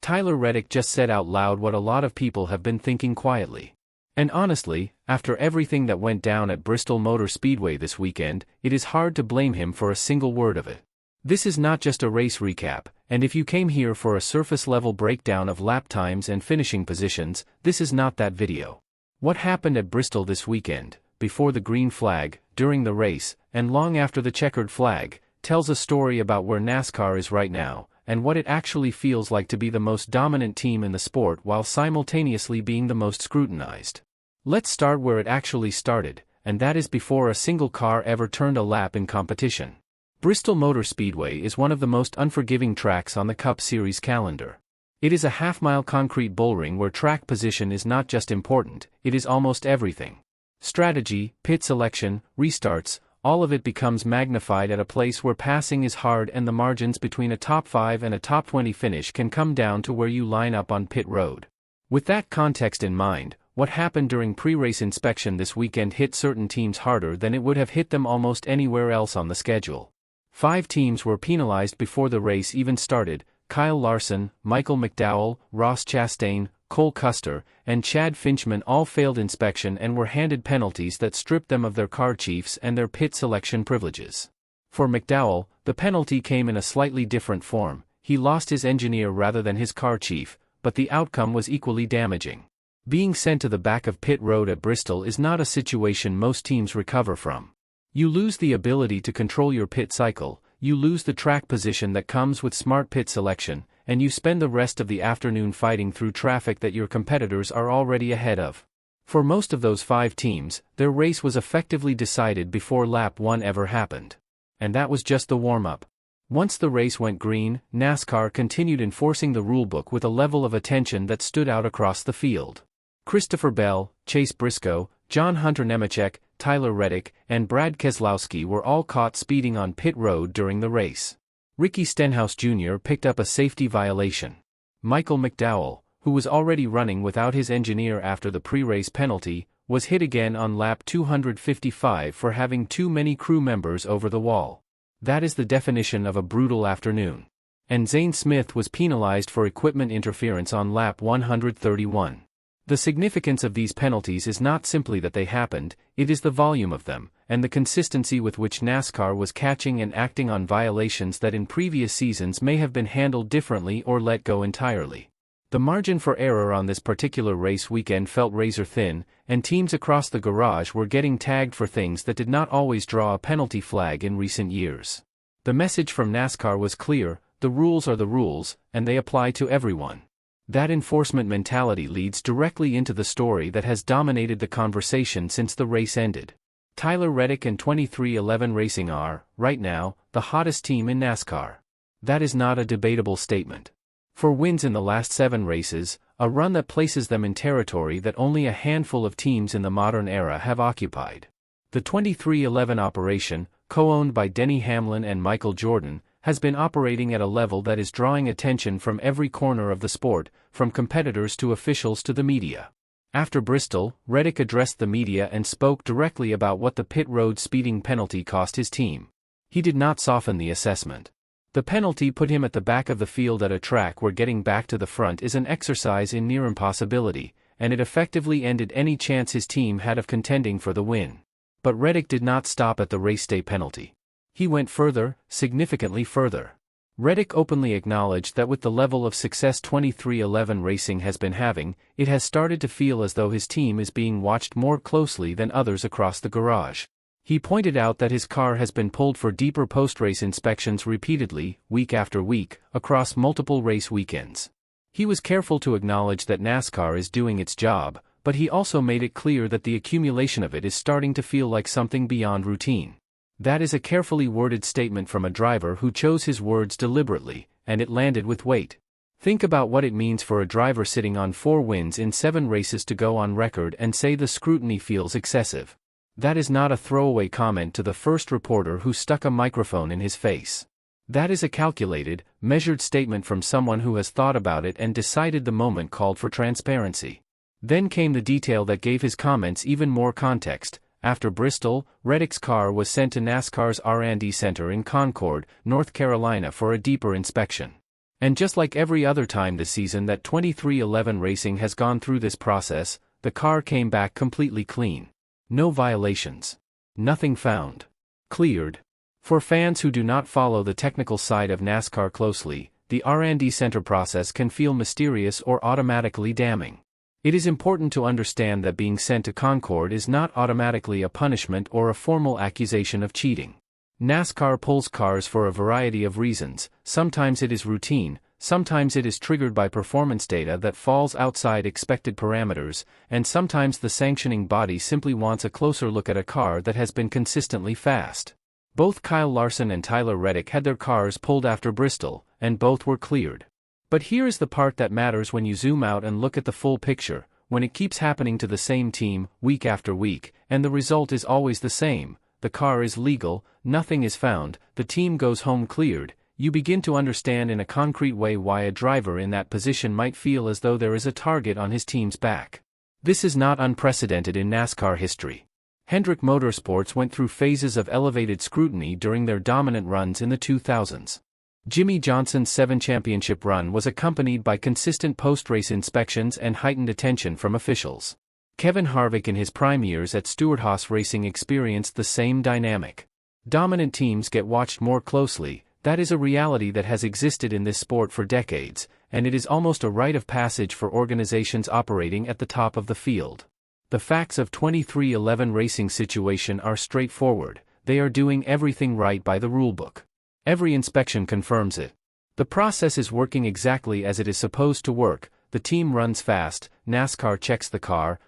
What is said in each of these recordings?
Tyler Reddick just said out loud what a lot of people have been thinking quietly. And honestly, after everything that went down at Bristol Motor Speedway this weekend, it is hard to blame him for a single word of it. This is not just a race recap, and if you came here for a surface-level breakdown of lap times and finishing positions, this is not that video. What happened at Bristol this weekend, before the green flag, during the race, and long after the checkered flag, tells a story about where NASCAR is right now, and what it actually feels like to be the most dominant team in the sport while simultaneously being the most scrutinized. Let's start where it actually started, and that is before a single car ever turned a lap in competition. Bristol Motor Speedway is one of the most unforgiving tracks on the Cup Series calendar. It is a half-mile concrete bullring where track position is not just important, it is almost everything. Strategy, pit selection, restarts, all of it becomes magnified at a place where passing is hard and the margins between a top 5 and a top 20 finish can come down to where you line up on pit road. With that context in mind, what happened during pre-race inspection this weekend hit certain teams harder than it would have hit them almost anywhere else on the schedule. 5 teams were penalized before the race even started: Kyle Larson, Michael McDowell, Ross Chastain, Cole Custer, and Chad Finchman all failed inspection and were handed penalties that stripped them of their car chiefs and their pit selection privileges. For McDowell, the penalty came in a slightly different form. He lost his engineer rather than his car chief, but the outcome was equally damaging. Being sent to the back of pit road at Bristol is not a situation most teams recover from. You lose the ability to control your pit cycle, you lose the track position that comes with smart pit selection, and you spend the rest of the afternoon fighting through traffic that your competitors are already ahead of. For most of those 5 teams, their race was effectively decided before lap 1 ever happened. And that was just the warm-up. Once the race went green, NASCAR continued enforcing the rulebook with a level of attention that stood out across the field. Christopher Bell, Chase Briscoe, John Hunter Nemechek, Tyler Reddick, and Brad Keselowski were all caught speeding on pit road during the race. Ricky Stenhouse Jr. picked up a safety violation. Michael McDowell, who was already running without his engineer after the pre-race penalty, was hit again on lap 255 for having too many crew members over the wall. That is the definition of a brutal afternoon. And Zane Smith was penalized for equipment interference on lap 131. The significance of these penalties is not simply that they happened, it is the volume of them, and the consistency with which NASCAR was catching and acting on violations that in previous seasons may have been handled differently or let go entirely. The margin for error on this particular race weekend felt razor thin, and teams across the garage were getting tagged for things that did not always draw a penalty flag in recent years. The message from NASCAR was clear: the rules are the rules, and they apply to everyone. That enforcement mentality leads directly into the story that has dominated the conversation since the race ended. Tyler Reddick and 23XI Racing are, right now, the hottest team in NASCAR. That is not a debatable statement. 4 wins in the last 7 races, a run that places them in territory that only a handful of teams in the modern era have occupied. The 23XI operation, co-owned by Denny Hamlin and Michael Jordan, has been operating at a level that is drawing attention from every corner of the sport, from competitors to officials to the media. After Bristol, Reddick addressed the media and spoke directly about what the pit road speeding penalty cost his team. He did not soften the assessment. The penalty put him at the back of the field at a track where getting back to the front is an exercise in near impossibility, and it effectively ended any chance his team had of contending for the win. But Reddick did not stop at the race day penalty. He went further, significantly further. Reddick openly acknowledged that with the level of success 23XI Racing has been having, it has started to feel as though his team is being watched more closely than others across the garage. He pointed out that his car has been pulled for deeper post-race inspections repeatedly, week after week, across multiple race weekends. He was careful to acknowledge that NASCAR is doing its job, but he also made it clear that the accumulation of it is starting to feel like something beyond routine. That is a carefully worded statement from a driver who chose his words deliberately, and it landed with weight. Think about what it means for a driver sitting on 4 wins in 7 races to go on record and say the scrutiny feels excessive. That is not a throwaway comment to the first reporter who stuck a microphone in his face. That is a calculated, measured statement from someone who has thought about it and decided the moment called for transparency. Then came the detail that gave his comments even more context. After Bristol, Reddick's car was sent to NASCAR's R&D Center in Concord, North Carolina for a deeper inspection. And just like every other time this season that 23XI Racing has gone through this process, the car came back completely clean. No violations. Nothing found. Cleared. For fans who do not follow the technical side of NASCAR closely, the R&D Center process can feel mysterious or automatically damning. It is important to understand that being sent to Concord is not automatically a punishment or a formal accusation of cheating. NASCAR pulls cars for a variety of reasons. Sometimes it is routine, sometimes it is triggered by performance data that falls outside expected parameters, and sometimes the sanctioning body simply wants a closer look at a car that has been consistently fast. Both Kyle Larson and Tyler Reddick had their cars pulled after Bristol, and both were cleared. But here is the part that matters when you zoom out and look at the full picture, when it keeps happening to the same team, week after week, and the result is always the same. The car is legal, nothing is found, the team goes home cleared. You begin to understand in a concrete way why a driver in that position might feel as though there is a target on his team's back. This is not unprecedented in NASCAR history. Hendrick Motorsports went through phases of elevated scrutiny during their dominant runs in the 2000s. Jimmy Johnson's 7-championship run was accompanied by consistent post-race inspections and heightened attention from officials. Kevin Harvick in his prime years at Stewart-Haas Racing experienced the same dynamic. Dominant teams get watched more closely. That is a reality that has existed in this sport for decades, and it is almost a rite of passage for organizations operating at the top of the field. The facts of 23XI Racing situation are straightforward. They are doing everything right by the rulebook. Every inspection confirms it. The process is working exactly as it is supposed to work. The team runs fast, NASCAR checks the car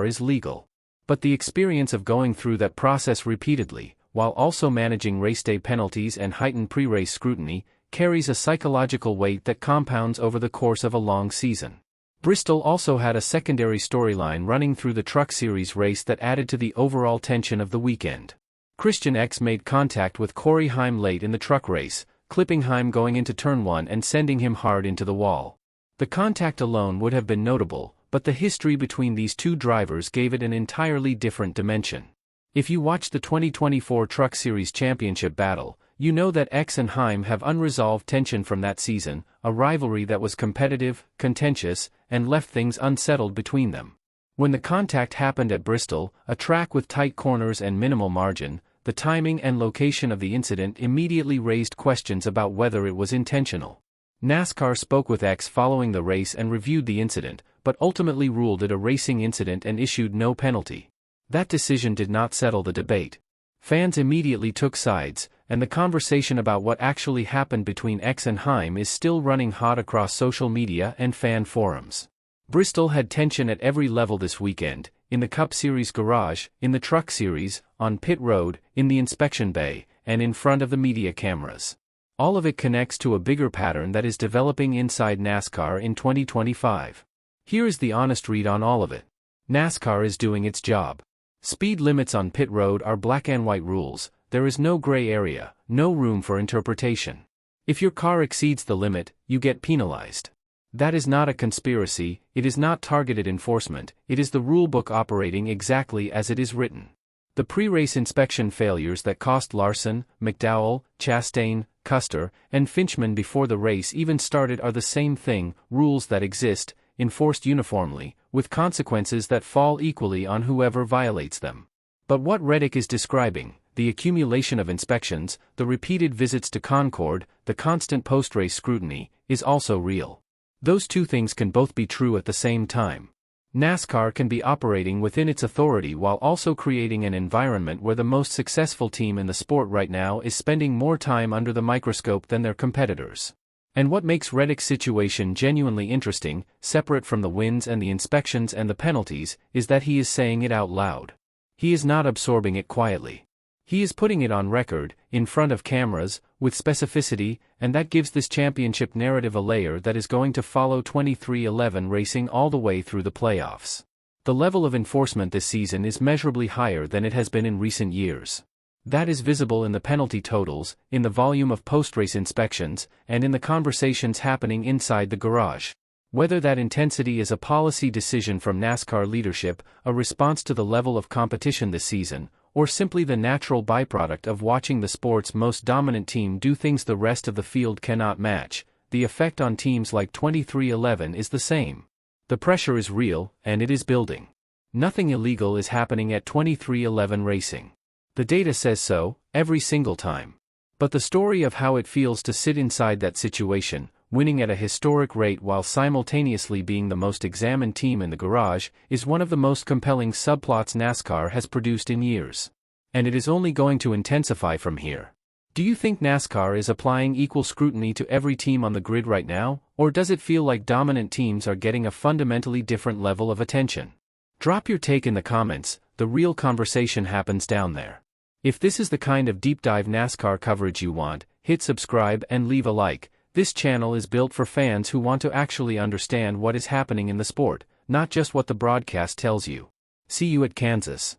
is legal. But the experience of going through that process repeatedly, while also managing race day penalties and heightened pre-race scrutiny, carries a psychological weight that compounds over the course of a long season. Bristol also had a secondary storyline running through the Truck Series race that added to the overall tension of the weekend. Christian Ekas made contact with Heim late in the truck race, clipping Heim going into turn 1 and sending him hard into the wall. The contact alone would have been notable, but the history between these two drivers gave it an entirely different dimension. If you watch the 2024 Truck Series Championship battle, you know that Ekas and Heim have unresolved tension from that season, a rivalry that was competitive, contentious, and left things unsettled between them. When the contact happened at Bristol, a track with tight corners and minimal margin, the timing and location of the incident immediately raised questions about whether it was intentional. NASCAR spoke with Ekas following the race and reviewed the incident, but ultimately ruled it a racing incident and issued no penalty. That decision did not settle the debate. Fans immediately took sides, and the conversation about what actually happened between Ekas and Heim is still running hot across social media and fan forums. Bristol had tension at every level this weekend, in the Cup Series garage, in the Truck Series, on pit road, in the inspection bay, and in front of the media cameras. All of it connects to a bigger pattern that is developing inside NASCAR in 2025. Here is the honest read on all of it. NASCAR is doing its job. Speed limits on pit road are black and white rules. There is no gray area, no room for interpretation. If your car exceeds the limit, you get penalized. That is not a conspiracy, it is not targeted enforcement, it is the rulebook operating exactly as it is written. The pre-race inspection failures that cost Larson, McDowell, Chastain, Custer, and Finchman before the race even started are the same thing, rules that exist, enforced uniformly, with consequences that fall equally on whoever violates them. But what Reddick is describing, the accumulation of inspections, the repeated visits to Concord, the constant post-race scrutiny, is also real. Those two things can both be true at the same time. NASCAR can be operating within its authority while also creating an environment where the most successful team in the sport right now is spending more time under the microscope than their competitors. And what makes Reddick's situation genuinely interesting, separate from the wins and the inspections and the penalties, is that he is saying it out loud. He is not absorbing it quietly. He is putting it on record, in front of cameras, with specificity, and that gives this championship narrative a layer that is going to follow 23XI Racing all the way through the playoffs. The level of enforcement this season is measurably higher than it has been in recent years. That is visible in the penalty totals, in the volume of post-race inspections, and in the conversations happening inside the garage. Whether that intensity is a policy decision from NASCAR leadership, a response to the level of competition this season, or simply the natural byproduct of watching the sport's most dominant team do things the rest of the field cannot match, the effect on teams like 23XI is the same. The pressure is real, and it is building. Nothing illegal is happening at 23XI racing. The data says so, every single time. But the story of how it feels to sit inside that situation, winning at a historic rate while simultaneously being the most examined team in the garage, is one of the most compelling subplots NASCAR has produced in years. And it is only going to intensify from here. Do you think NASCAR is applying equal scrutiny to every team on the grid right now, or does it feel like dominant teams are getting a fundamentally different level of attention? Drop your take in the comments, the real conversation happens down there. If this is the kind of deep dive NASCAR coverage you want, hit subscribe and leave a like. This channel is built for fans who want to actually understand what is happening in the sport, not just what the broadcast tells you. See you at Kansas.